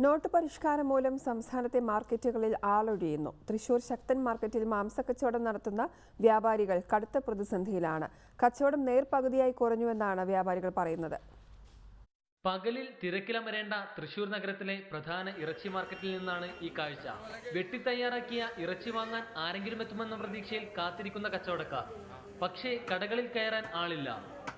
Not പരിഷ്കാരം മൂലം സംസ്ഥാനത്തെ മാർക്കറ്റുകളിൽ ആളൊഴിയുന്നു. തൃശൂർ ശക്തൻ മാർക്കറ്റിൽ മാംസക്കച്ചവടം നടത്തുന്ന വ്യാപാരികൾ കടുത്ത പ്രതിസന്ധിയിലാണ്. കച്ചവടം നേർപകുതിയായി കുറഞ്ഞുവെന്നാണ് വ്യാപാരികൾ പറയുന്നത്. പകലിൽ തിരക്കിലമരേണ്ട തൃശൂർ നഗരത്തിലെ പ്രധാന ഇറച്ചി മാർക്കറ്റിൽ നിന്നാണ് ഈ കാഴ്ച. വെട്ടിത്തയ്യാറാക്കിയ ഇറച്ചി വാങ്ങാൻ ആരെങ്കിലും എത്തുമെന്ന പ്രതീക്ഷയിൽ കാത്തിരിക്കുന്ന കച്ചവടക്കാർ. പക്ഷേ കടകളിൽ കയറാൻ ആളില്ല.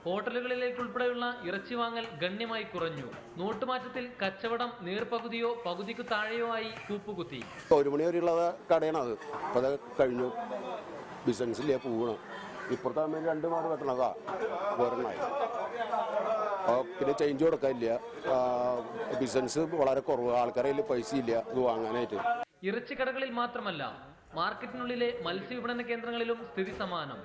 ഹോട്ടലുകളിലേക്കുൾപ്പെടെയുള്ള ഇറച്ചി വാങ്ങൽ ഗണ്യമായി കുറഞ്ഞു. നോട്ടുമാറ്റത്തിൽ കച്ചവടം നേർപകുതിയോ പകുതിക്ക് താഴെയോ ആയി കൂപ്പുകുത്തി. 1 മണി വരെയുള്ള കടയാണ് അത്. അപ്പോൾ കഴിഞ്ഞു. ബിസിനസ്സിലേ പോകണം. ഇപ്പുറത്തെ 2 മാസം വെട്ടണതാ ഒരെണ്ണമായി. പിന്നെ ചേഞ്ച് കൊടുക്കാനില്ല. ബിസിനസ് വളരെ കുറവ്. ആൾക്കാരിൽ പൈസ ഇല്ല ഇത് വാങ്ങാനായിട്ട്. ഇറച്ചി കടകളിൽ മാത്രമല്ല, മാർക്കറ്റിനുള്ളിലെ മത്സ്യവിപണന കേന്ദ്രങ്ങളിലും സ്ഥിതി സമാനം.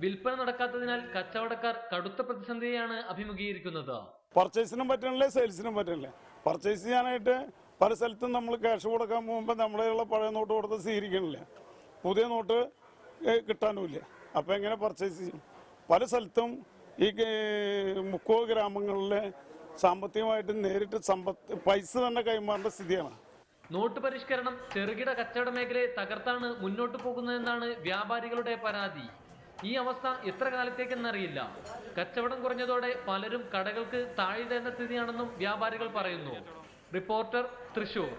വിൽപ്പന നടക്കാത്തതിനാൽ കച്ചവടക്കാർ കടുത്ത പ്രതിസന്ധിയാണ് അഭിമുഖീകരിക്കുന്നത്. പർച്ചേസിനും പറ്റണില്ല, സെയിൽസിനും പറ്റണില്ല. പർച്ചേസ് ചെയ്യാനായിട്ട് പല സ്ഥലത്തും നമ്മൾ ക്യാഷ് കൊടുക്കാൻ പോകുമ്പോൾ നമ്മളെയുള്ള പഴയ നോട്ട് കൊടുത്ത് സ്വീകരിക്കണില്ല. പുതിയ നോട്ട് കിട്ടാനുമില്ല. അപ്പോൾ എങ്ങനെ പർച്ചേസ് ചെയ്യും? പല സ്ഥലത്തും ഈ മുക്കോ ഗ്രാമങ്ങളിലെ സാമ്പത്തികമായിട്ട് നേരിട്ട് പൈസ തന്നെ കൈമാറേണ്ട സ്ഥിതിയാണ്. നോട്ട് പരിഷ്കരണം ചെറുകിട കച്ചവട മേഖലയെ തകർത്താണ് മുന്നോട്ട് പോകുന്നതെന്നാണ് വ്യാപാരികളുടെ പരാതി. ഈ അവസ്ഥ എത്ര കാലത്തേക്കെന്നറിയില്ല. കച്ചവടം കുറഞ്ഞതോടെ പലരും കടകൾക്ക് താഴിടേണ്ട സ്ഥിതിയാണെന്നും വ്യാപാരികൾ പറയുന്നു. റിപ്പോർട്ടർ, തൃശൂർ.